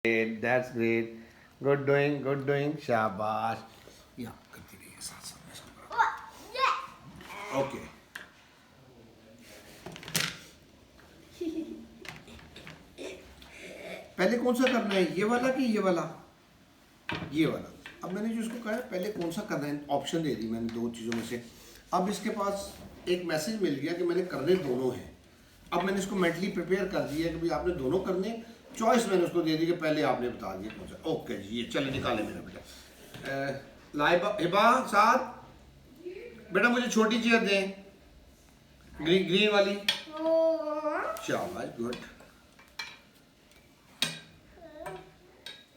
Great, that's great. Good doing. शाबाश. या करती रहिए साथ साथ में सब. ओके. पहले कौन सा करना है, ये वाला कि ये वाला? ये वाला. अब मैंने जो इसको कहा है पहले कौन सा करना है, ऑप्शन दे दी मैंने दो चीज़ों में से. अब इसके पास एक मैसेज मिल गया कि मैंने करने दोनों हैं. अब मैंने इसको मेंटली प्रिपेयर कर दिया कि भाई आपने दोनों करने. चॉइस मैंने उसको दे दी कि पहले आपने बता दिया कौन सा. ओके जी, ये चले निकाले मेरा बेटा. लाइबा हिबा साथ बेटा मुझे छोटी चेयर दें, ग्रीन वाली. शाबाश, गुड.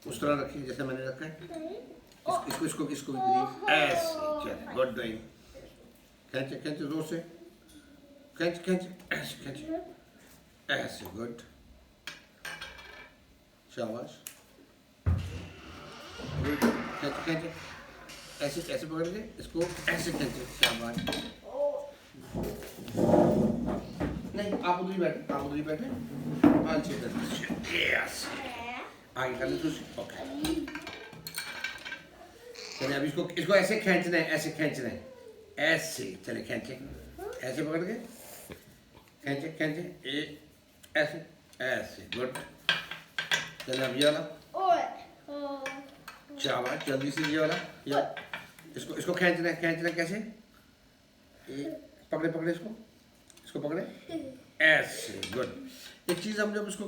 उस तरह रखिए जैसे मैंने रखा है. इसको इसको इसको भी ग्रीन ऐसे. चल, गुड डूइंग. खींचे खींचे जोर से. खींच खींच ऐसे खींचे ऐसे. गुड. शाबाश. खींचे खींचे ऐसे ऐसे पकड़ के इसको ऐसे खींचे. शाबाश. नहीं, आप उधर ही बैठे, आप उधर ही बैठे. पाँच छः दस. यस. आगे कर ले दूसरी. ओके. चलिए अब इसको इसको ऐसे खींचना है, ऐसे खींचना है. ऐसे चले खींचे. ऐसे पकड़ के खींचे खींचे ऐसे ऐसे. गुड. चलिए अब ये वाला. शाबाश. जल्दी से ये वाला. ये इसको इसको खींचना है. खींचना है कैसे? पकड़े पकड़े इसको पकड़े ऐसे. गुड. एक चीज़ हम जब उसको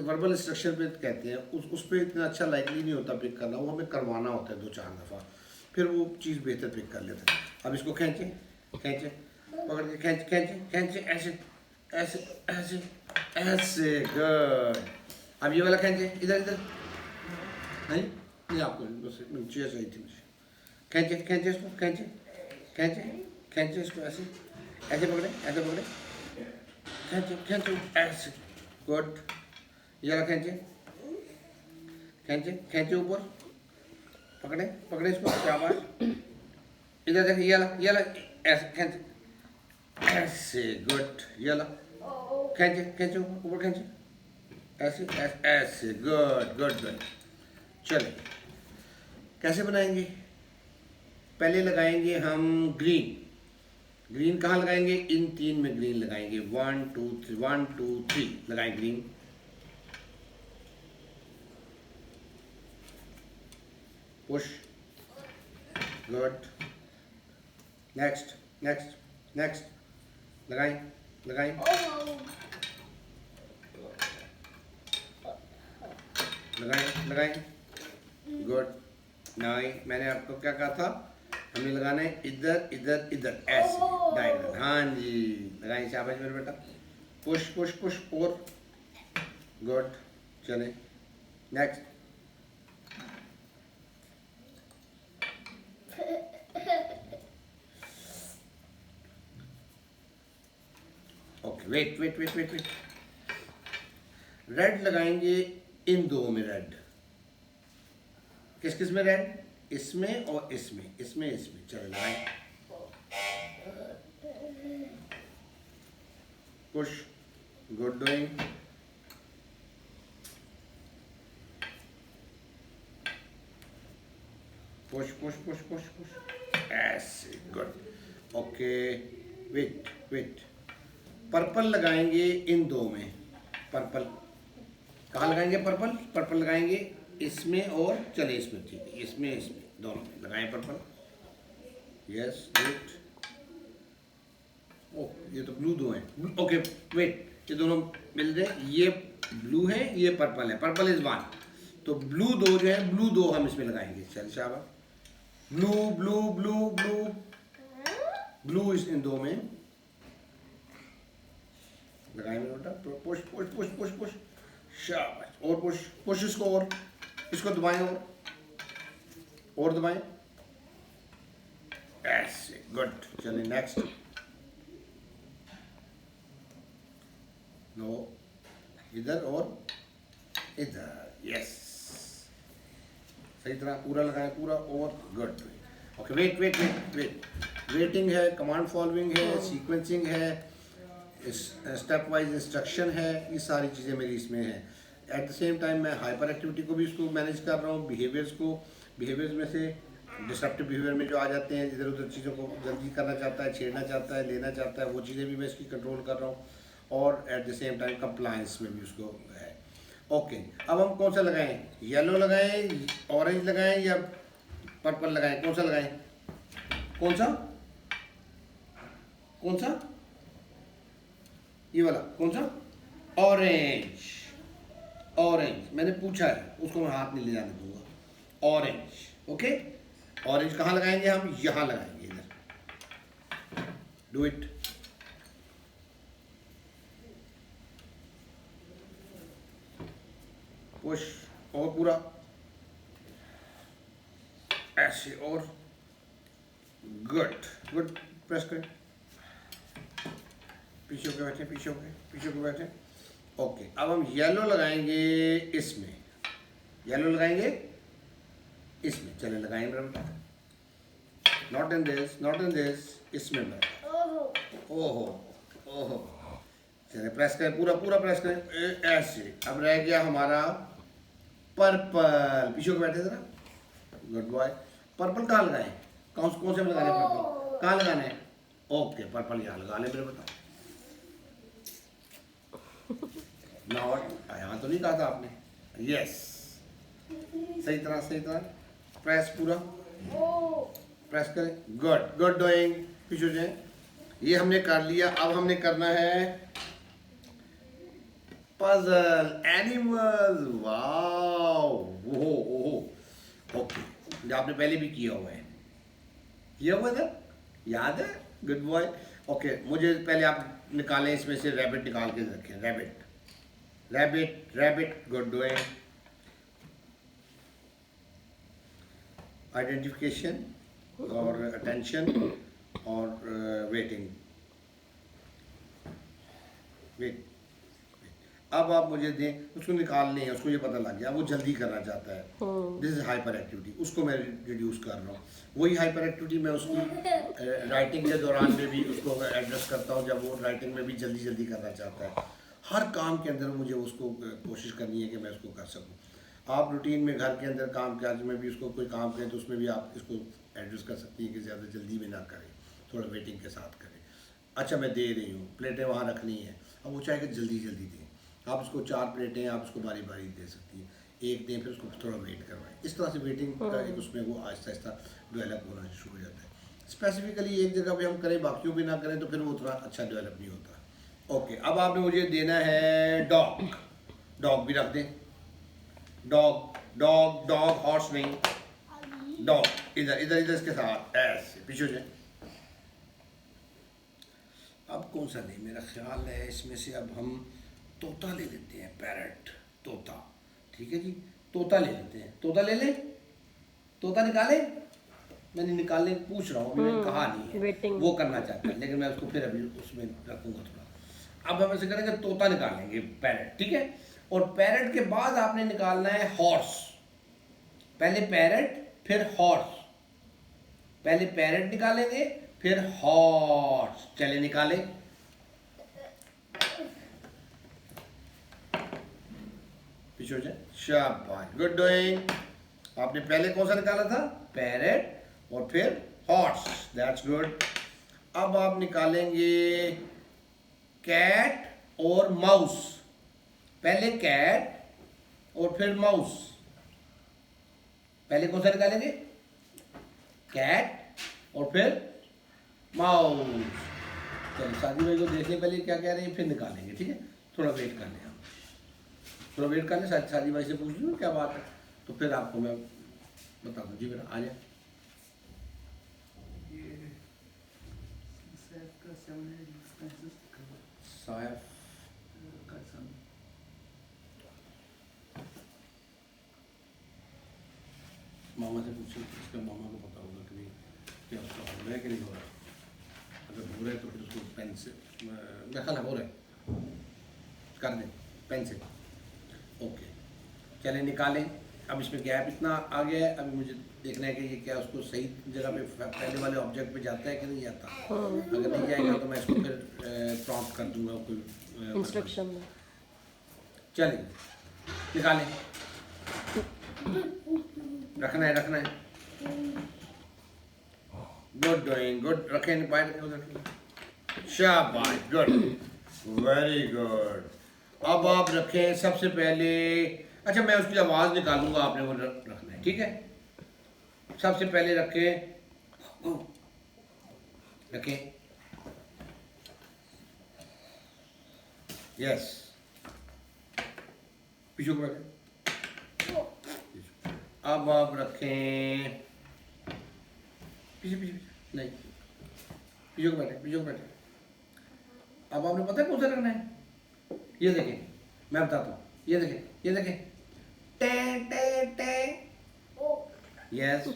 वर्बल इंस्ट्रक्शन पे कहते हैं उस पर इतना अच्छा लाइकली नहीं होता पिक करना. वो हमें करवाना होता है 2-4 दफ़ा, फिर वो चीज़ बेहतर पिक कर लेते हैं. अब इसको खींचे खींचे पकड़ के खींचे खींचे खींचे ऐसे ऐसे ऐसे ऐसे. गुड. अब ये वाला खींचे इधर इधर. नहीं आपको चेयर चाहिए थी मुझे. खींचे खींचे इसको. खींचे खींचे खींचे इसको ऐसे ऐसे पकड़े ऐसे पकड़े. खींचे खींचे ऐसे. गुड. ये वाला खींचे खींचे खींचे ऊपर. पकड़े पकड़े इसको. शाबाश. इधर देखिए ये वाला ऐसे खींचे ऐसे. गुड. ये वाला खींचे खींचे ऊपर खींचे ऐसे ऐसे ऐसे. Good good good. चलिए कैसे बनाएंगे? पहले लगाएंगे हम ग्रीन. ग्रीन कहाँ लगाएंगे? इन 3 में ग्रीन लगाएंगे. 1 2 3 1 2 3 लगाएं green. Push. Good. Next next next. लगाएं लगाएं. लगाएं लगाएं. गुड. नहीं, मैंने आपको क्या कहा था? हमें लगाना है इधर इधर इधर ऐसे डायगोनल. हाँ जी, लगाएं. शाबाश मेरे बेटा. Push push push. और गुड. चले next. Okay. Wait wait wait wait wait. Raid लगाएंगे इन 2 में. रेड किस किस में? रेड इसमें और इसमें. इसमें इसमें. चलो लगाएं. Push. Good doing. Push push push push push ऐसे. Good. Okay. Wait wait. Purple लगाएंगे इन 2 में. पर्पल कहाँ लगाएंगे? पर्पल पर्पल लगाएंगे इसमें और चले इसमें. ठीक है, इसमें इसमें दोनों में लगाएं पर्पल. यस. गुड. ओह, ये तो ब्लू 2 हैं. Okay wait. ये दोनों मिल गए. ये ब्लू है, ये पर्पल है. Purple is 1. तो ब्लू 2 जो है, ब्लू 2 हम इसमें लगाएंगे. चल शाबाश. Blue blue blue blue. Blue इस इन 2 में लगाएंगे बेटा. Push push push push push. शाबाश. और पुश पुश. इसको और इसको दबाएं और दबाएं ऐसे. गुड. चलिए नेक्स्ट. नो, इधर और इधर. यस. सही तरह पूरा लगाएं. पूरा. और good. Okay. Wait wait wait wait. Waiting है, कमांड फॉलोइंग है, सीक्वेंसिंग है, स्टेप वाइज इंस्ट्रक्शन है. ये सारी चीज़ें मेरी इसमें हैं. एट द सेम टाइम मैं हाइपर एक्टिविटी को भी इसको मैनेज कर रहा हूँ, बिहेवियर्स में से डिस्ट्रप्टिव बिहेवियर में जो आ जाते हैं, इधर उधर चीज़ों को जल्दी करना चाहता है, छेड़ना चाहता है, लेना चाहता है, वो चीज़ें भी मैं इसकी कंट्रोल कर रहा हूँ, और eight the same time compliance में भी उसको है। ओके, अब हम कौन सा लगाएं, येलो लगाएं, ऑरेंज लगाएं या पर्पल लगाएं, कौन सा लगाएं, कौन सा ये वाला, कौन सा, ऑरेंज। मैंने पूछा है, उसको मैं हाथ नहीं ले जाने दूंगा, ऑरेंज। ओके, ऑरेंज कहाँ लगाएंगे हम, यहाँ लगाएंगे, इधर। Do it. पुश, और पूरा ऐसे, और गुड, प्रेस करें, पीछे होके बैठे। ओके, अब हम येलो लगाएंगे इसमें, चले लगाएंगे मेरा बेटा, नॉट इन दिस, इसमें बेटा। ओहो, चले प्रेस करें, पूरा प्रेस करें, ऐसे। अब रह गया हमारा पर्पल, पीछे होके बैठे जरा, गुड बॉय। पर्पल कहाँ लगाएं, कौन से में लगाने, पर्पल कहाँ लगाने हैं, ओके, पर्पल यहाँ लगा ले मेरे बेटा। यहाँ तो नहीं कहा था आपने, यस, सही तरह प्रेस, पूरा प्रेस करें, गुड डूइंग, पीछे जाए। ये हमने कर लिया, अब हमने करना है पजल, एनिमल्स, वाओ, ओहो, ओके, जो आपने पहले भी किया हुआ था, याद है, गुड बॉय। ओके, मुझे पहले आप निकालें इसमें से, रैबिट निकाल के रखें, रैबिट, गुड डूइंग। आइडेंटिफिकेशन और अटेंशन और वेटिंग, वेट। अब आप मुझे दें, उसको निकालने है, उसको ये पता लग गया वो जल्दी करना चाहता है, दिस इज हाइपर एक्टिविटी, उसको मैं रिड्यूस कर रहा हूँ। वही हाइपर एक्टिविटी मैं उसकी राइटिंग के दौरान में भी उसको एड्रेस करता हूँ, जब वो राइटिंग में भी जल्दी करना चाहता है। हर काम के अंदर मुझे उसको कोशिश करनी है कि मैं उसको कर सकूँ। आप रूटीन में घर के अंदर काम काज में भी उसको कोई काम करें तो उसमें भी आप इसको एड्रेस कर सकती हैं कि ज़्यादा जल्दी में ना करें, थोड़ा वेटिंग के साथ करें। अच्छा, मैं दे रही हूँ, प्लेटें वहाँ रखनी है, अब वो चाहे कि जल्दी दें, आप उसको 4 प्लेटें आप उसको बारी दे सकती हैं, एक दें फिर उसको थोड़ा वेट करवाएं। इस तरह से वेटिंग का एक उसमें वो आहिस्ता डेवलप होना शुरू हो जाता है। स्पेसिफिकली एक जगह पे हम करें, बाकियों पे ना करें तो फिर वो उतना अच्छा डेवलप नहीं होता। ओके, अब आपने मुझे देना है डॉग भी रख दें, डॉग, हॉर्स नहीं, डॉग, इधर इसके साथ ऐसे पीछे जाए। अब कौन सा नहीं, मेरा ख्याल है इसमें से अब हम तोता ले लेते हैं, पैरट, तोता, ठीक है जी, तोता ले लेते हैं, तोता ले लें, तोता निकाले, मैंने निकालने पूछ रहा हूँ, अभी मैंने कहा नहीं है, वो करना चाहता है, लेकिन मैं उसको फिर अभी उसमें रखूँगा थोड़ा। अब हम ऐसे करेंगे, तोता निकालेंगे, पैरट, ठीक है, और पैरट के बाद आपने निकालना है हॉर्स, पहले पैरट फिर हॉर्स, पहले पैरट निकालेंगे फिर हॉर्स, चले निकाले, पीछे हो जाए, शाबाश, गुड डूइंग। आपने पहले कौन सा निकाला था, पैरट और फिर हॉर्स, दैट्स गुड। अब आप निकालेंगे कैट और माउस, पहले कैट और फिर माउस, पहले कौन सा निकालेंगे, कैट और फिर माउस। चलिए शादी भाई को देख लें पहले क्या कह रहे हैं, फिर निकालेंगे, ठीक है, थोड़ा वेट कर लें, हम थोड़ा वेट कर लें, शादी भाई से पूछ लूँ क्या बात है, तो फिर आपको मैं बता दूँ। जी बेटा आ जाए। सायफ मामा से पूछो, इसका मामा को पता होगा कि क्या उसका हो रहा है कि नहीं हो रहा, अगर हो रहा है तो फिर उसको पेन से, मेरा ख्याल हो रहा है, कर दें पेन से। ओके, चलें निकालें। अब इसमें गैप इतना आ गया है, अभी मुझे देखना है कि ये क्या उसको सही जगह पे पहले वाले ऑब्जेक्ट पे जाता है कि नहीं जाता। अगर नहीं जाएगा तो मैं इसको फिर प्रॉम्प्ट कर दूंगा कोई इंस्ट्रक्शन में। चलिए निकालें, रखना है, रखना है। Good doing, good. रखें बाहर, शाबाश, गुड, वेरी गुड। अब आप रखें सबसे पहले। अच्छा, मैं उसकी आवाज़ निकालूंगा, आपने वो रखना है, ठीक है। सबसे पहले रखें, रखें, यस, पीछे को बैठे। अब आप रखें पीछे, पीछे, पीछे नहीं, पीछे को बैठे, पीछे को बैठे। अब आपने पता है कौन सा रखना है? ये देखें, मैं बताता हूँ, ये देखें, ये देखें, टे टे टे, yes,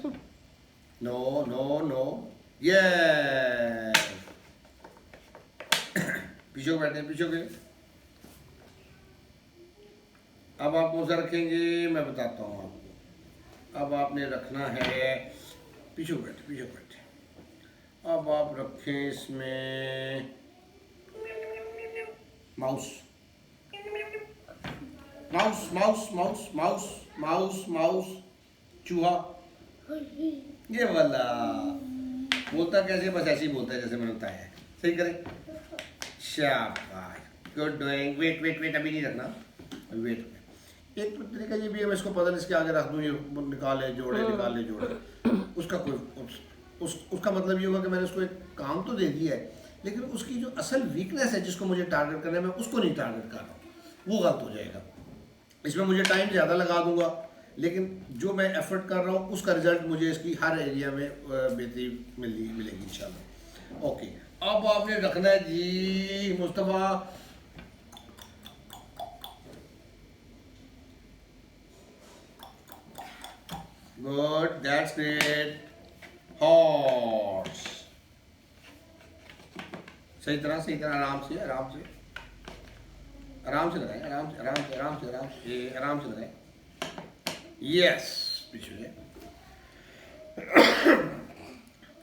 no no no, yes. पीछे को बैठे, पीछे को। अब आप कौन सा रखेंगे, मैं बताता हूँ आपको। अब आपने रखना है, पीछे को बैठे, पीछे को बैठे। अब आप रखें इसमें mouse, mouse, mouse, mouse, mouse, mouse, mouse, चूहा, ये वाला। बोलता कैसे, बस ऐसे ही बोलता है जैसे मैंने बताया है। सही करें, शाबाश, good doing. Wait wait wait, अभी नहीं रखना, अभी वेट। एक तरीका ये भी है, मैं इसको पता नहीं इसके आगे रख दूँ, ये निकाले जोड़े, निकाले जोड़े, उसका कोई उसका मतलब ये होगा कि मैंने उसको एक काम तो दे दिया है, लेकिन उसकी जो असल वीकनेस है जिसको मुझे टारगेट करना है, मैं उसको नहीं टारगेट कर रहा हूँ, वो गलत हो जाएगा। इसमें मुझे टाइम ज़्यादा लगा दूंगा, लेकिन जो मैं एफर्ट कर रहा हूँ उसका रिजल्ट मुझे इसकी हर एरिया में बेहतरी मिलेगी इंशाल्लाह। ओके, अब आपने रखना है जी Mustafa, good, that's great, horse. सही तरह, आराम से, आराम से, आराम से लगाए, आराम से, आराम से, आराम से, आराम से, आराम से लगाए, यस, पीछे।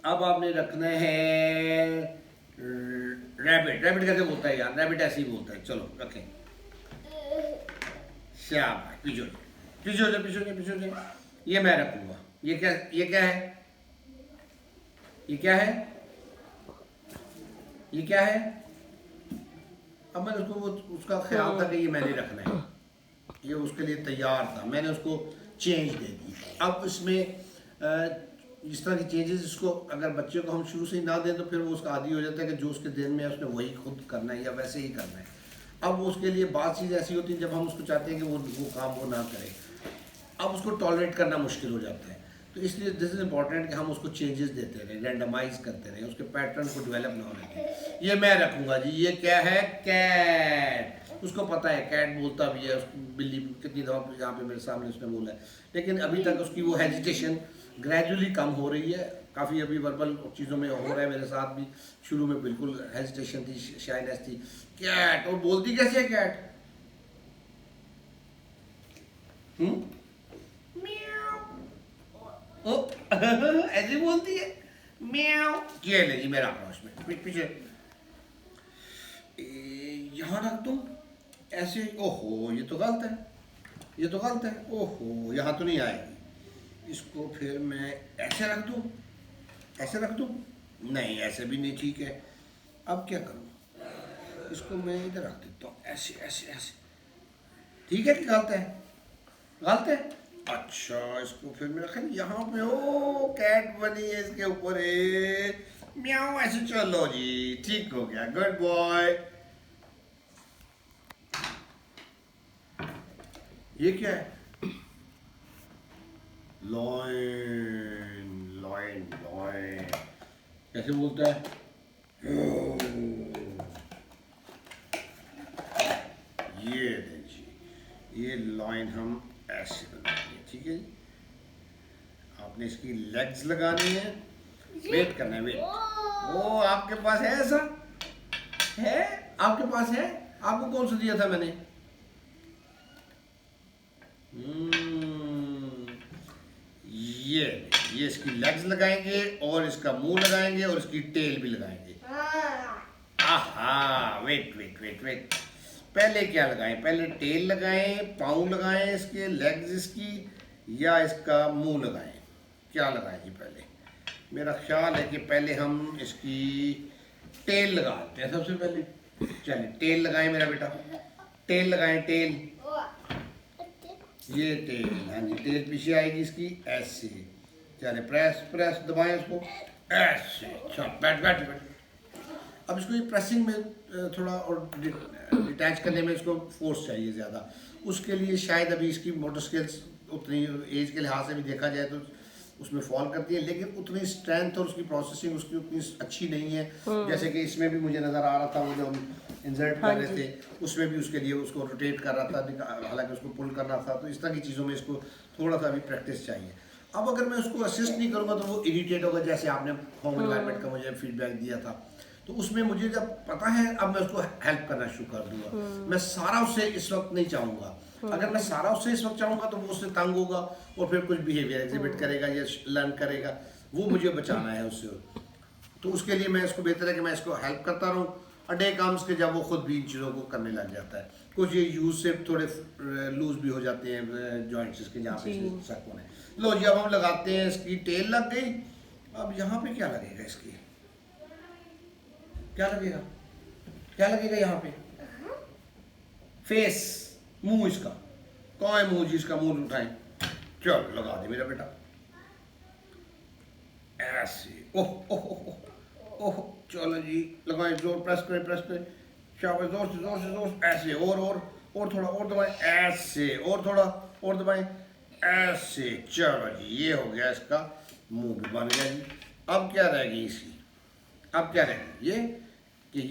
अब आपने रखना है रैबिट। रैबिट कैसे बोलता है यार? रैबिट ऐसे ही बोलता है। चलो रखें, शाबाश, पीछे, पीछे हो जाए, पीछे हो जाए, पीछे हो जाए। ये मैं रखूंगा। ये क्या, ये क्या है, ये क्या है, ये क्या है? अब मैंने उसको उसका ख्याल था कि ये मैंने रखना है, ये उसके लिए तैयार था, मैंने उसको चेंज दे दी। अब इसमें इस तरह की चेंजेस, इसको अगर बच्चे को हम शुरू से ही ना दें तो फिर वो उसका आदी हो जाता है कि जो उसके दिन में है उसने वही खुद करना है या वैसे ही करना है। अब उसके लिए बात चीज़ ऐसी होती है जब हम उसको चाहते हैं कि वो काम वो ना करे, अब उसको टॉलरेट करना मुश्किल हो जाता है। तो इसलिए दिस इज़ इम्पॉर्टेंट कि हम उसको चेंजेस देते रहें, रैंडमाइज करते रहें, उसके पैटर्न को डेवलप ना होने दें। ये मैं रखूँगा जी। ये क्या है? कैट। उसको पता है, कैट बोलता भी है। बिल्ली कितनी दफ़ा यहाँ पे मेरे सामने उसने बोला है, लेकिन अभी तक उसकी वो हेजिटेशन ग्रेजुअली कम हो रही है। काफ़ी अभी वर्बल चीज़ों में हो रहा है। मेरे साथ भी शुरू में बिल्कुल हेजिटेशन थी, शाइनेस थी। कैट, और बोलती कैसे है कैट? ओ ऐसे बोलती है, म्याऊ। ये ले जी मेरा आक्रोश में पीछे, यहाँ रख दूँ ऐसे? ओहो, ये तो गलत है, ये तो गलत है। ओहो, यहाँ तो नहीं आएगी। इसको फिर मैं ऐसे रख दूँ, ऐसे रख दूँ? नहीं, ऐसे भी नहीं ठीक है। अब क्या करूँ? इसको मैं इधर रख देता हूँ, ऐसे ऐसे ऐसे। ठीक है कि गलत है? गलत है। अच्छा, इसको फिर मैं रखा यहाँ पे। ओ, कैट बनी है इसके ऊपर, म्याऊ। ऐसे चलो जी, ठीक हो गया, गुड बॉय। ये क्या है? लॉयन, लॉयन, लॉयन कैसे बोलता है? ये देखिए, ये लॉयन हम ऐसे बनाएंगे, ठीक है जी। आपने इसकी लेग्स लगानी है, वेट करना है, वेट। ओ, आपके पास है ऐसा? है आपके पास है? आपको कौन सा दिया था मैंने? ये इसकी लेग्स लगाएंगे और इसका मुंह लगाएंगे और इसकी टेल भी लगाएंगे। आहा, वेट वेट वेट वेट, पहले क्या लगाएं, पहले टेल लगाएं, पाँव लगाएं, इसके लेग्स इसकी, या इसका मुंह लगाएं? क्या लगाएं जी पहले? मेरा ख्याल है कि पहले हम इसकी टेल लगाते हैं सबसे पहले। चलिए टेल लगाएं मेरा बेटा, टेल लगाएं, टेल, ये टेल, हाँ जी टेल पीछे आएगी इसकी ऐसे। चलिए प्रेस प्रेस दबाएं इसको ऐसे। अच्छा बैठ बैठ बैठ। अब इसको ये प्रेसिंग में थोड़ा और डिटैच करने में इसको फोर्स चाहिए ज़्यादा। उसके लिए शायद अभी इसकी मोटर स्किल्स उतनी एज के लिहाज से भी देखा जाए तो उसमें फॉल करती है, लेकिन उतनी स्ट्रेंथ और उसकी प्रोसेसिंग उसकी उतनी अच्छी नहीं है जैसे कि इसमें भी मुझे नज़र आ रहा था। वो जो हम इंसर्ट कर रहे थे उसमें भी उसके लिए उसको रोटेट कर रहा था, हालांकि उसको पुल करना था। तो इस तरह की चीज़ों में इसको थोड़ा सा अभी प्रैक्टिस चाहिए। अब अगर मैं उसको असिस्ट नहीं करूँगा तो वो इरिटेट होगा, जैसे आपने होम एनवायरनमेंट का मुझे फीडबैक दिया था। तो उसमें मुझे जब पता है अब मैं उसको हेल्प करना शुरू कर दूंगा। मैं सारा उससे इस वक्त नहीं चाहूँगा। अगर मैं सारा उससे इस वक्त चाहूँगा तो वो उससे तंग होगा और फिर कुछ बिहेवियर एग्जिबिट करेगा या लर्न करेगा, वो मुझे बचाना है उससे। तो उसके लिए मैं इसको बेहतर है कि मैं इसको हेल्प करता रहूँ। अडे काम्स के जब वो खुद भी इन चीज़ों को करने लग जाता है। कुछ ये यूज से थोड़े लूज भी हो जाते हैं जॉइंट्स इसके जहाँ पे शक होने। लो जी अब हम लगाते हैं, इसकी टेल लग गई। अब यहाँ पे क्या लगेगा, इसकी क्या लगेगा, क्या लगेगा यहाँ पे? फेस, मुंह इसका। कौन है मुंह जी इसका? मुंह उठाएं, चलो लगा दे मेरा बेटा ऐसे। ओह ओह ओह ओह, चलो जी लगाएं, जोर प्रेस करें, प्रेस करें, शाबाश, जोर से जोर से जोर ऐसे। और थोड़ा और दबाएं ऐसे, और थोड़ा और दबाएं ऐसे। चलो जी ये हो गया, इसका मुंह भी बन गया जी। अब क्या रह गई इसकी? अब क्या रह गई? ये कि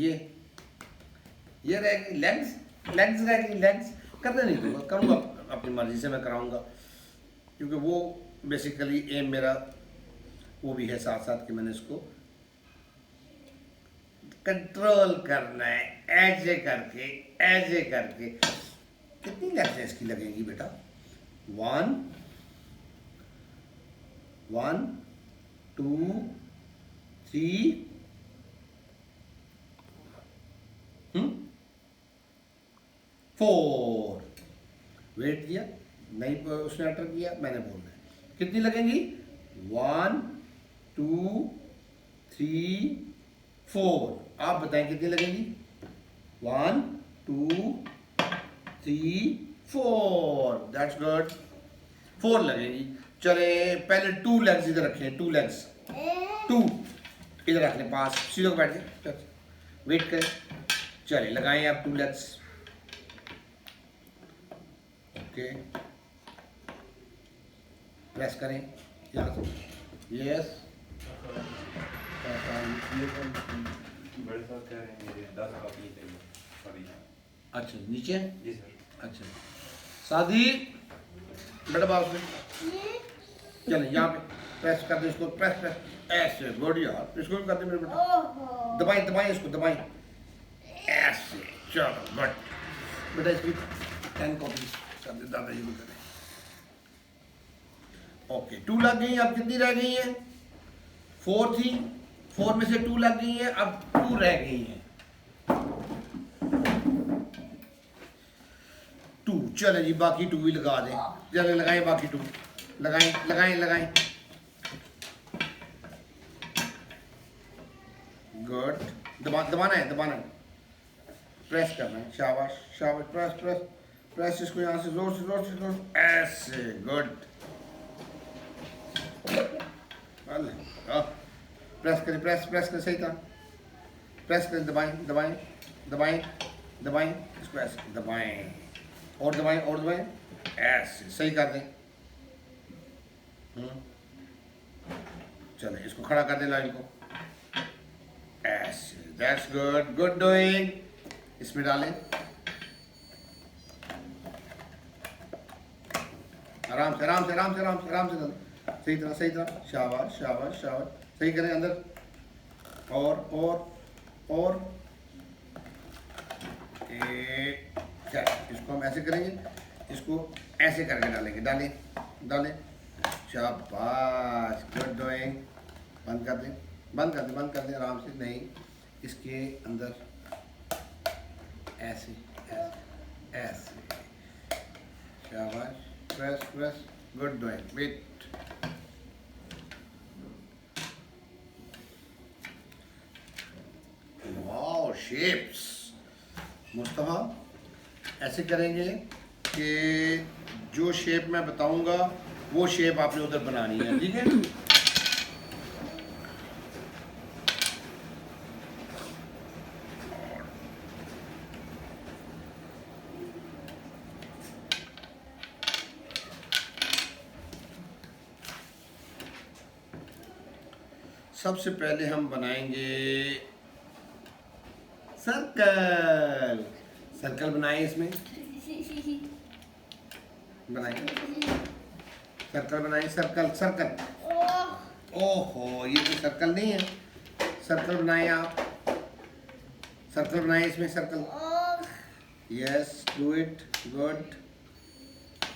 ये रह गई लेग्स, लेग्स रह गई, लेग्स। करने नहीं दूंगा, करूँगा अपनी मर्जी से मैं कराऊंगा, क्योंकि वो बेसिकली एम मेरा वो भी है साथ साथ कि मैंने इसको कंट्रोल करना है ऐसे करके, ऐसे करके। कितनी लेग्स इसकी लगेंगी बेटा? 1 1 2 3 4। वेट किया नहीं, उसने अटर किया, मैंने बोल दिया। कितनी लगेंगी? 1 2 3 4। आप बताएं कितनी लगेंगी? 1 2 3 4। दैट्स गुड, 4 लगेंगी। चले पहले 2 लेग्स इधर रखें, 2 लेग्स, 2 इधर रख लें पास, सीधे बैठ जाए, वेट करें। चलिए लगाएं आप 2 लेग्स। ओके प्रेस करें यहाँ से, यस। बड़े साहब कह रहे हैं 10 कॉपी चाहिए। सॉरी अच्छा नीचे, जी सर। अच्छा शादी बेटा बात में चले यहाँ पे प्रेस कर दे इसको, प्रेस प्रेस ऐसे। गुड यार, इसको भी कर दे मेरे बेटा, दबाएं दबाएं इसको, दबाएं ऐसे। चलो गुड बेटा, इसकी 10 कॉपीज कर दे, दादाजी को करें। ओके 2 लग गई। अब कितनी रह गई है? 4 थी, 4 में से 2 लग गई है, अब 2 रह गई है। 2 चले जी, बाकी 2 भी लगा दें। चले लगाएं बाकी 2, लगाएं लगाएं लगाएं। गुड, दबाना है, दबाना है, प्रेस करना है। शाबाश शाबाश, प्रेस प्रेस प्रेस इसको यहाँ से जोर से जोर से जोर से ऐसे। गुड, प्रेस करें, प्रेस प्रेस करें, सही था। प्रेस करें, दबाएं दबाएं दबाएं दबाएं इसको ऐसे दबाएं, और दबाएं और दबाएं ऐसे, सही कर दें। चलें इसको खड़ा कर दें लाइन को ऐसे। That's good, good doing. इसमें डालें आराम से आराम से आराम से आराम से आराम से डालें, सही तरह सही तरह। शाबाश शाबाश शाबाश, सही करें अंदर, और इसको हम ऐसे करेंगे, इसको ऐसे करके डालेंगे, डालें डालें। शाबाश, गुड डूइंग। बंद कर दें, बंद कर दें, बंद कर दें आराम से। नहीं, इसके अंदर ऐसे ऐसे शाबाश, press press, good doing, wait. Wow shapes. Mustafa ऐसे करेंगे कि जो शेप मैं बताऊंगा वो शेप आपने उधर बनानी है, ठीक है? सबसे पहले हम बनाएंगे सर्कल। सर्कल बनाए, इसमें बनाए सर्कल, बनाए सर्कल सर्कल। ओहो, ये तो सर्कल नहीं है। सर्कल बनाए आप, सर्कल बनाए इसमें circle. Yes, do it, good.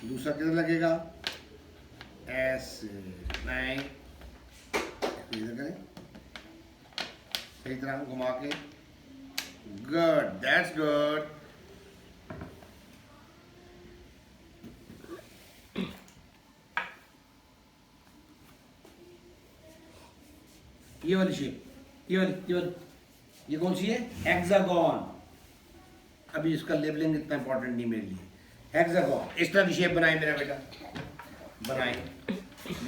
दूसरा किधर लगेगा? ऐसे बनाए, इधर करें, सही तरह घुमा के। Good, that's good. ये वाली शेप, ये कौन सी है? हेक्सागोन। अभी इसका लेबलिंग इतना इंपॉर्टेंट नहीं मेरे लिए। हेक्सागोन, इस तरह की शेप बनाए मेरा बेटा, बनाए।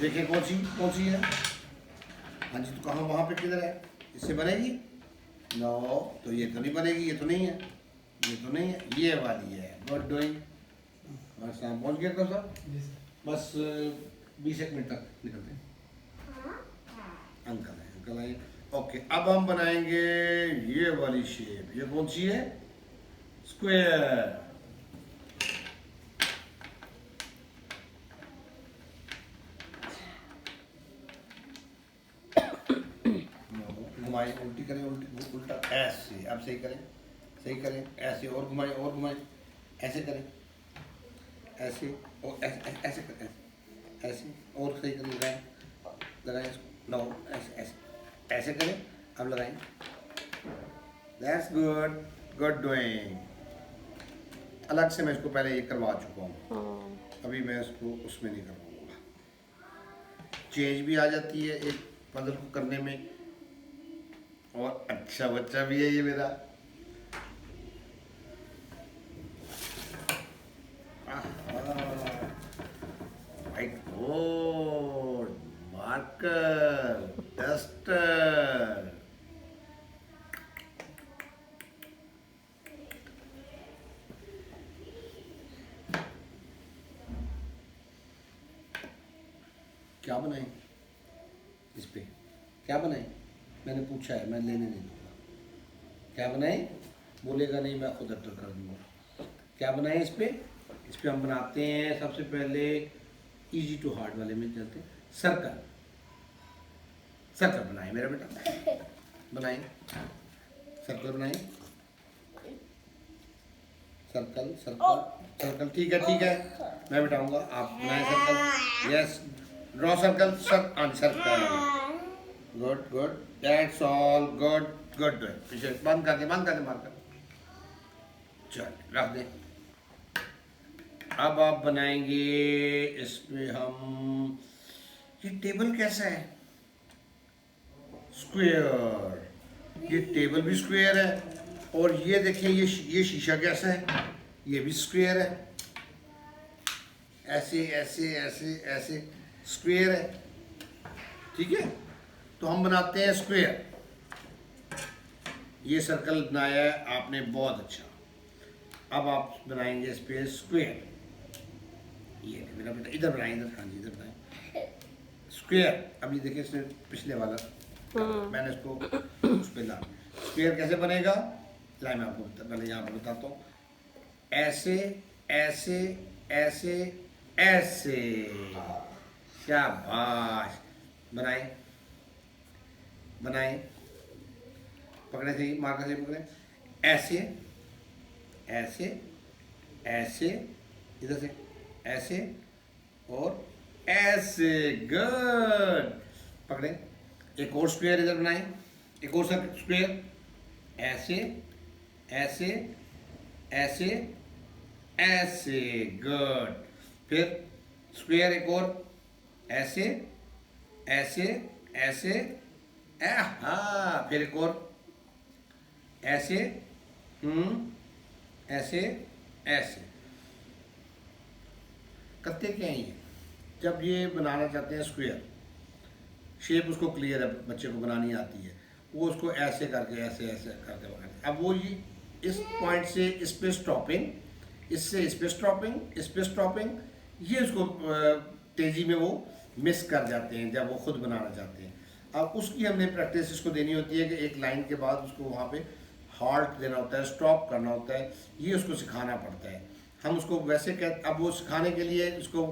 देखिए कौन सी है? हाँ जी, तो कहाँ, वहाँ पे किधर है? इससे बनेगी? नो, तो ये तो नहीं बनेगी, ये तो नहीं है, ये तो नहीं है, ये वाली है। Good doing. बस यहाँ पहुँच गया तो सर, बस 20 मिनट तक निकलते हैं। अंकल आए। ओके, अब हम बनाएंगे ये वाली शेप। ये कौन सी है? स्क्वायर। घुमाए, उल्टी करें, उल्टा ऐसे। अब सही करें, ऐसे और घुमाए, ऐसे करें, ऐसे और ऐसे करें, ऐसे और सही करें, लगाएं इसको। नो, ऐसे करें, अब लगाएं। That's good, good doing. अलग से मैं इसको पहले ये करवा चुका हूँ, अभी मैं इसको उसमें नहीं करवाऊंगा। चेंज भी आ जाती है एक पजल को करने में, और अच्छा बच्चा भी है ये मेरा। White board, marker, duster. क्या बनाए इस पे? क्या बनाए? मैंने पूछा है, मैं लेने नहीं दूंगा। क्या बनाए? बोलेगा नहीं, मैं खुद अटर कर दूंगा। क्या बनाए इस पे? इस पे हम बनाते हैं सबसे पहले इजी टू हार्ड वाले में चलते हैं। सर्कल, सर्कल बनाए मेरा बेटा, बनाए सर्कल, बनाए सर्कल सर्कल सर्कल। ठीक है, मैं बिठाऊंगा, आप बनाए circle. Yes, draw circle, circle. Good good, that's all, good good. पीछे बंद कर दे मार्कर। चल, रख दे। अब आप बनाएंगे इसमें हम, ये टेबल कैसा है? स्क्वायर। ये टेबल भी स्क्वायर है, और ये देखिए ये शीशा कैसा है? ये भी स्क्वायर है। ऐसे ऐसे ऐसे ऐसे स्क्वायर है, ठीक है? तो हम बनाते हैं स्क्वायर। ये सर्कल बनाया है आपने, बहुत अच्छा। अब आप बनाएंगे इस पे स्क्वायर। ये मेरा बेटा, इधर बनाए, इधर, हाँ जी, इधर बनाए स्क्वायर। अब ये देखिए, इसने पिछले वाला मैंने इसको उस पर ला। स्क्वायर कैसे बनेगा? लाइन में आपको पहले यहाँ पर बताता हूँ। ऐसे ऐसे ऐसे ऐसे, शाबाश। बनाए, पकड़े थे, मार्कर से पकड़े, ऐसे ऐसे ऐसे, इधर से ऐसे और ऐसे। गुड, पकड़े। एक और स्क्वायर इधर बनाए, एक और स्क्वायर, ऐसे ऐसे ऐसे ऐसे, गुड। फिर स्क्वायर एक और, ऐसे ऐसे ऐसे, हाँ, फिर एक और, ऐसे, ऐसे ऐसे। करते क्या है ये, जब ये बनाना चाहते हैं स्क्वायर शेप, उसको क्लियर है, बच्चे को बनानी आती है, वो उसको ऐसे करके ऐसे ऐसे करके बनाते। अब वो ये इस पॉइंट से इस पे स्टॉपिंग, इससे इस पे स्टॉपिंग, इस पे स्टॉपिंग, ये उसको तेज़ी में वो मिस कर जाते हैं जब वो खुद बनाना चाहते हैं। अब उसकी हमने प्रैक्टिस इसको देनी होती है कि एक लाइन के बाद उसको वहाँ पे हाल्ट देना होता है, स्टॉप करना होता है, ये उसको सिखाना पड़ता है। हम उसको वैसे अब वो सिखाने के लिए उसको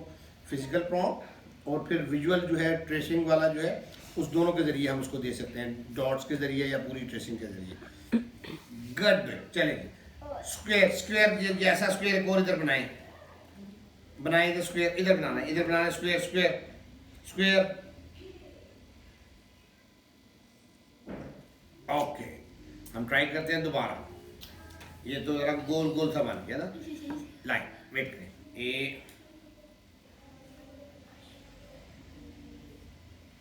फिजिकल प्रॉम्प्ट और फिर विजुअल जो है ट्रेसिंग वाला जो है, उस दोनों के ज़रिए हम उसको दे सकते हैं, डॉट्स के ज़रिए या पूरी ट्रेसिंग के ज़रिए। गुड, चलेंगे। स्क्वायर, स्क्वायर जैसा स्क्वायर एक और इधर बनाएं, बनाएं इधर स्क्वायर, इधर बनाना है, इधर बनाना है स्क्वायर, स्क्वायर स्क्वायर। ओके, हम ट्राई करते हैं दोबारा। ये तो जरा गोल गोल सा बन गया ना, लाइन, वेट करें, ए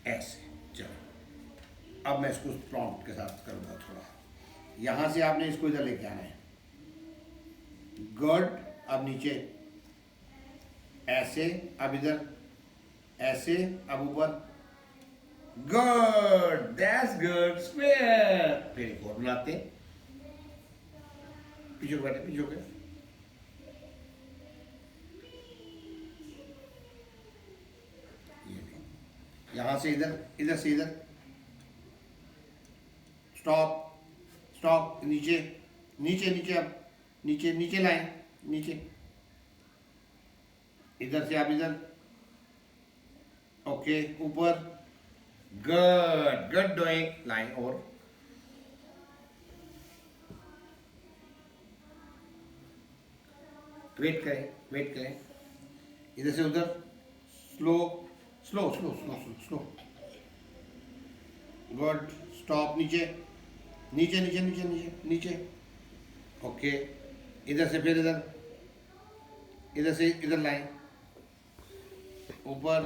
ऐसे, चलो। अब मैं इसको प्रॉम्प्ट के साथ करूँगा थोड़ा। यहाँ से आपने इसको इधर लेके आना है, गुड। अब नीचे ऐसे, अब इधर ऐसे, अब ऊपर, गुड, दैट्स गुड, स्क्वायर। फिर एक और बनाते हैं, पीछे को बैठे, पीछे को, यहाँ से इधर, इधर से इधर, स्टॉप, स्टॉप, नीचे नीचे नीचे, अब नीचे नीचे लाएं, नीचे, इधर से आप इधर, ओके, ऊपर, गुड, गुड डूइंग, लाइन और, वेट करें, वेट करें, इधर से उधर, slow slow slow slow slow slow, good, stop, नीचे नीचे नीचे नीचे नीचे नीचे, ओके, इधर से फिर इधर, इधर से इधर लाएं, ऊपर,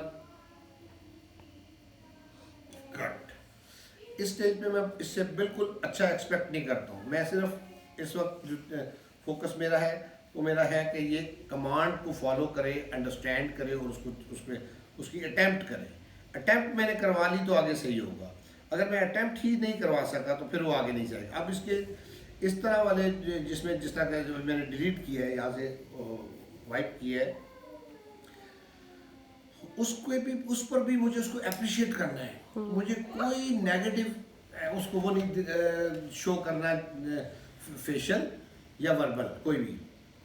कट। इस स्टेज पे मैं इससे बिल्कुल अच्छा एक्सपेक्ट नहीं करता हूँ। मैं सिर्फ इस वक्त जो फोकस मेरा है वो मेरा है कि ये कमांड को फॉलो करे, अंडरस्टैंड करे और उसको उसमें उसकी अटैम्प्ट करे। अटैम्प्ट मैंने करवा ली तो आगे सही होगा, अगर मैं अटैम्प्ट ही नहीं करवा सका तो फिर वो आगे नहीं जाएगा। अब इसके इस तरह वाले जिसमें जिस तरह का जो मैंने डिलीट किया है, यहाँ से वाइप किया है, उसको भी, उस पर भी मुझे उसको अप्रिशिएट करना है। मुझे कोई नेगेटिव उसको वो नहीं शो करना, फेशियल या वर्बल कोई भी,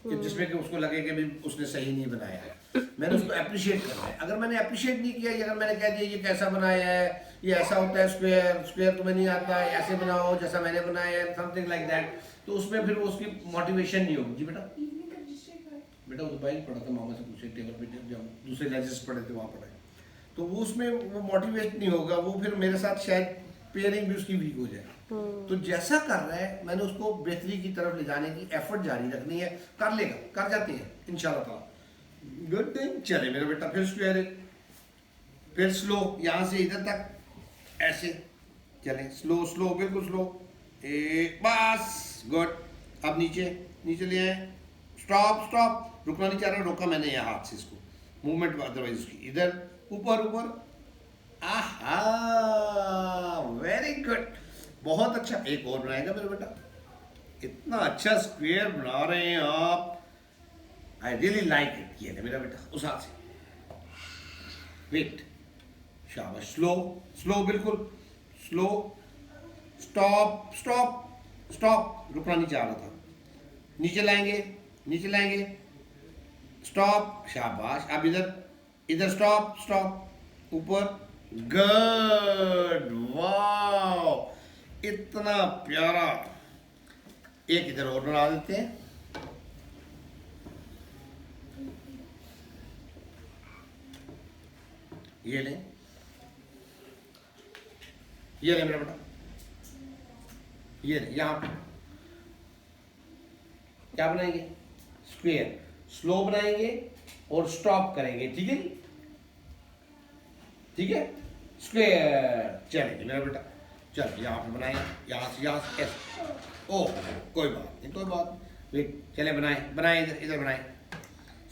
कि जिसमें कि उसको लगे कि भी उसने सही नहीं बनाया है। मैंने उसको अप्रिशिएट करना है। अगर मैंने अप्रिशिएट नहीं किया, अगर मैंने कह दिया ये कैसा बनाया है, ये ऐसा होता है स्क्वायर, स्क्वायर तुम्हें नहीं आता है, ऐसे बनाओ जैसा मैंने बनाया है, समथिंग लाइक दैट, तो उसमें फिर उसकी मोटिवेशन नहीं होगी। जी बेटा, बेटा वो तो बाइक पढ़ा था, मामा से पूछे, टेबल पे जब दूसरे लेजेस पढ़े थे वहाँ पढ़े, तो वो उसमें वो मोटिवेट नहीं होगा, वो फिर मेरे साथ शायद पेयरिंग भी उसकी वीक हो जाए। तो जैसा कर रहा है मैंने उसको बेहतरी की तरफ ले जाने की एफर्ट जारी रखनी है, कर लेगा, कर जाते हैं इंशाल्लाह ताला। गुड थिंग, चले मेरा बेटा, फिर स्क्वायर, फिर स्लो, यहाँ से इधर तक ऐसे चले, स्लो स्लो, बिल्कुल स्लो, बस, गुड। अब नीचे नीचे ले आए, स्टॉप स्टॉप, रुकना नहीं चाह रहा, रोका मैंने यहाँ हाथ से इसको, मूवमेंट अदरवाइज उसकी, इधर ऊपर ऊपर, आहा, वेरी गुड, बहुत अच्छा। एक और बनाएगा मेरा बेटा, इतना अच्छा स्क्वायर बना रहे हैं आप, आई रियली लाइक इट। किया था मेरा बेटा उस हाथ से, वेट, शाबाश, स्लो स्लो, बिल्कुल स्लो, स्टॉप स्टॉप स्टॉप, रुकना नहीं चाह रहा था, नीचे लाएंगे, नीचे लाएंगे, स्टॉप, शाबाश। अब इधर, इधर स्टॉप स्टॉप, ऊपर, गुड, वाओ, इतना प्यारा। एक इधर और बना देते हैं, ये लें, ये ले मेरा बेटा, ये ले, यहाँ क्या बनाएंगे? स्क्वायर। स्लो बनाएंगे और स्टॉप करेंगे, ठीक है? ठीक है, स्क्वायर चलेंगे मेरा बेटा। चल यहाँ पे बनाए, यहाँ से ऐसे। ओह कोई बात नहीं, कोई बात नहीं। वेट, चले बनाए बनाए, इधर इधर बनाए।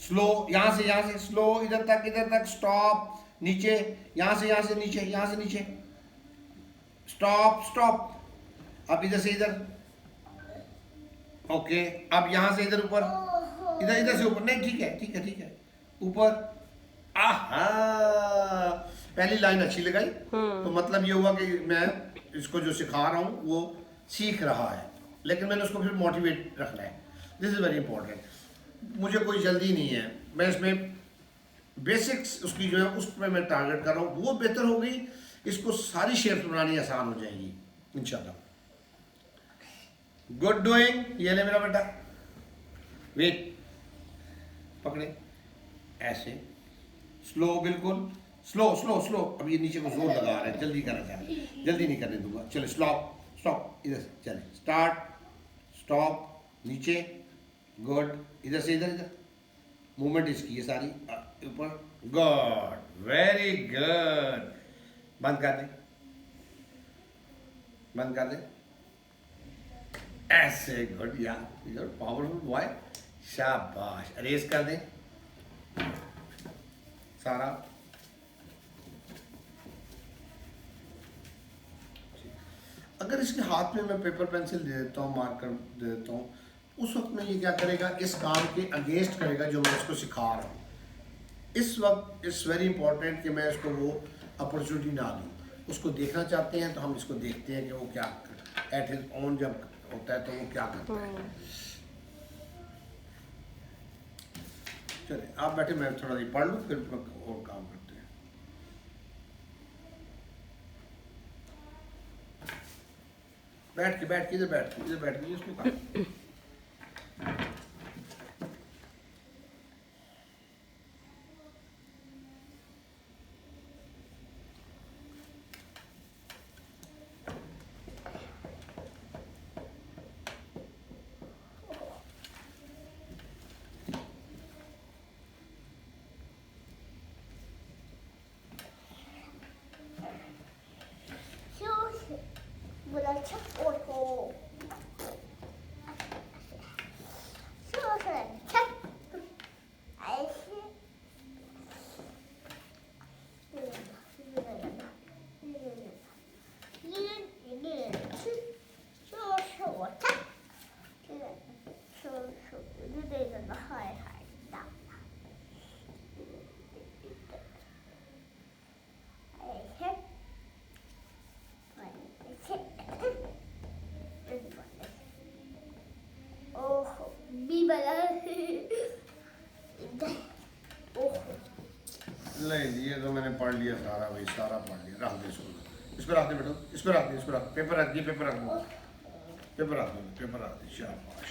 स्लो, यहाँ से स्लो, इधर तक स्टॉप, नीचे, यहाँ से नीचे, यहाँ से नीचे, स्टॉप स्टॉप। अब इधर से इधर, ओके। अब यहाँ से इधर ऊपर, इधर से ऊपर नहीं, ठीक है ठीक है ठीक है, ऊपर। आहा, पहली लाइन अच्छी लगाई, तो मतलब ये हुआ कि मैं इसको जो सिखा रहा हूँ वो सीख रहा है, लेकिन मैंने उसको फिर मोटिवेट रखना है। This is very important. मुझे कोई जल्दी नहीं है, मैं इसमें बेसिक्स उसकी जो है उस पर मैं टारगेट कर रहा हूँ, वो बेहतर हो गई, इसको सारी शेप्स बनानी आसान हो जाएगी इंशाल्लाह। Good doing. ये ले मेरा बेटा, वेट, पकड़े ऐसे, स्लो, बिल्कुल स्लो स्लो स्लो। अब ये नीचे को जोर लगा रहा है, जल्दी करना चाह रहे हैं, जल्दी नहीं करने दूंगा। चले, स्टॉप स्टॉप, इधर से चले, स्टार्ट स्टॉप, नीचे, गुड, इधर से इधर, इधर मूवमेंट इसकी है सारी, ऊपर, गुड, वेरी गुड। बंद कर दे, बंद कर दे, ऐसे, गुड यार, पावरफुल बॉय, शाबाश। अरेज कर दे सारा। अगर इसके हाथ में मैं पेपर पेंसिल दे देता हूँ, मार्कर दे देता हूँ, उस वक्त में ये क्या करेगा, इस काम के अगेंस्ट करेगा जो मैं इसको सिखा रहा हूँ। इस वक्त इट्स वेरी इंपॉर्टेंट कि मैं इसको वो अपॉर्चुनिटी ना दूँ। उसको देखना चाहते हैं तो हम इसको देखते हैं कि वो क्या एट हिज ओन जब होता है तो वो क्या करता है। चलिए आप बैठे, मैं थोड़ा सा पढ़ लूँ, फिर और काम करते हैं। बैठ के इधर बैठ के इसको काम। नहीं, ये तो मैंने पढ़ लिया सारा, भाई सारा पढ़ लिया। रख दे इसको रख दे बेटो, इसको रख दे, पेपर रख दे, पेपर रख दे, शाबाश,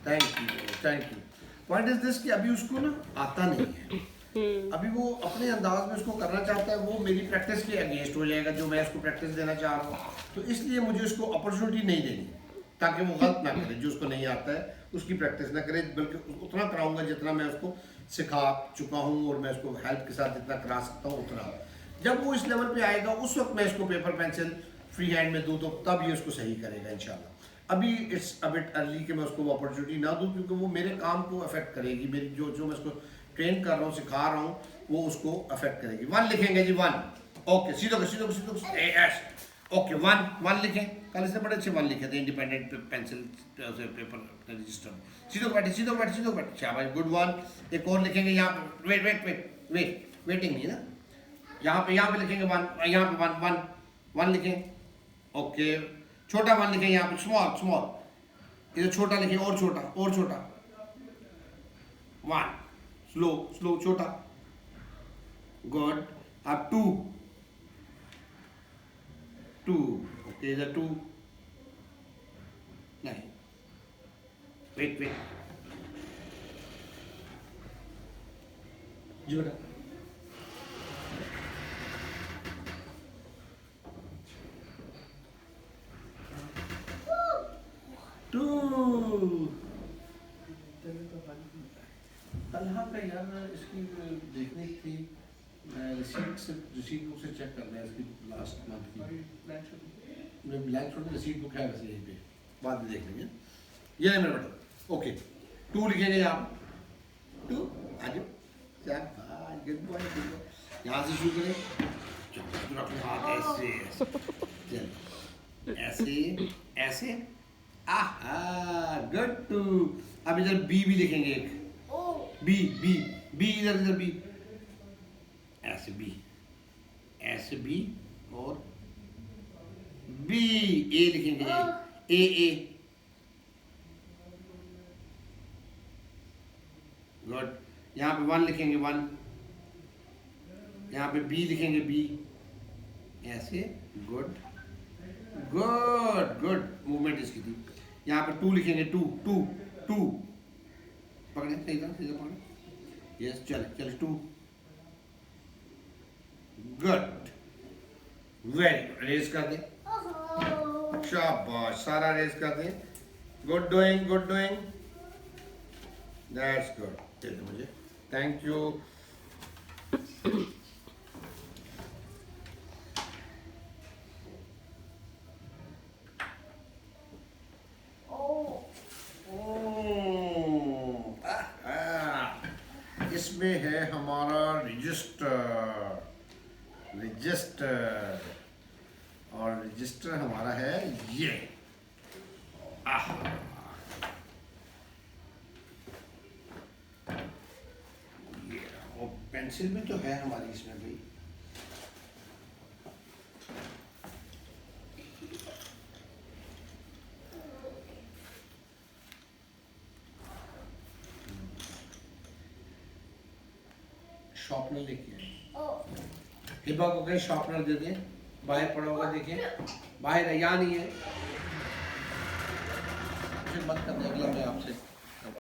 thank you. Point is this कि अभी उसको ना आता नहीं है, अभी वो अपने अंदाज में उसको करना चाहता है, वो मेरी प्रैक्टिस के अगेंस्ट हो जाएगा जो मैं उसको प्रैक्टिस देना चाह रहा हूँ। तो इसलिए मुझे उसको अपॉर्चुनिटी नहीं देनी, ताकि वो गलत ना करे, जो उसको नहीं आता है उसकी प्रैक्टिस ना करे, बल्कि उतना कराऊंगा जितना मैं उसको सिखा चुका हूँ और मैं उसको हेल्प के साथ जितना करा सकता हूँ उतना। जब वो इस लेवल पे आएगा उस वक्त मैं इसको पेपर पेंसिल फ्री हैंड में दूँ, तो तब ये उसको सही करेगा इंशाल्लाह। अभी इट्स अ बिट अर्ली कि मैं उसको वो अपॉर्चुनिटी ना दूँ, क्योंकि वो मेरे काम को अफेक्ट करेगी, मेरी जो मैं उसको ट्रेन कर रहा हूँ, सिखा रहा हूँ, वो उसको अफेक्ट करेगी। 1 लिखेंगे जी, 1, ओके, सीधो ओके, 1 लिखें। कल इसने बड़े अच्छे 1 लिखे थे, इंडिपेंडेंट पेंसिल पेपर रजिस्टर। सीधो बैठे, शाबाश, गुड 1। एक और लिखेंगे यहाँ पे, वेटिंग नहीं ना, यहाँ पे लिखेंगे 1, यहाँ पे 1 लिखें, ओके। छोटा 1 लिखें यहाँ पे, स्मॉल, इधर छोटा लिखें, और छोटा 1, स्लो छोटा, गुड। अब 2, ओके, इधर 2 नहीं, वेट जी बेटा, 2 यहाँ पे यार इसकी देखनी थी, रिसीट बुक से चेक करना है इसकी लास्ट मंथ की। ब्लैंक छोड़ रिसीट बुक है वैसे यहीं पे, बाद में देख लेंगे। ये है मेरा बेटा, ओके 2 लिखेंगे यहाँ, 2 आ जाओ, गुड बॉय। यहाँ से शुरू करें, अपने हाथ ऐसे, चल ऐसे ऐसे, आहा गुड टू। अब इधर बी भी लिखेंगे एक, बी बी बी, इधर इधर बी, ऐसे बी, ऐसे बी और बी। ए लिखेंगे, ए गुड। यहाँ पे 1 लिखेंगे 1, यहाँ पे बी लिखेंगे बी, ऐसे गुड गुड गुड, मूवमेंट इसकी थी। यहाँ पे 2 लिखेंगे 2 2 2, पकड़े सीधा सीधा पकड़े, यस चल चल 2, गुड वेरी गुड। रेज कर दे, शाबाश, सारा रेज कर दे, good doing good doing, that's good. दे दो मुझे, थैंक यू। इसमें है हमारा रजिस्टर, और रजिस्टर हमारा है ये। ये और पेंसिल भी तो है हमारी इसमें भाई। शॉर्पनर लेके आए, हिबा को कहीं शॉर्पनर दे दें, बाहर पड़ा होगा देखिए, बाहर है, यहाँ नहीं है। फिर मत कर दे, अगला मैं आपसे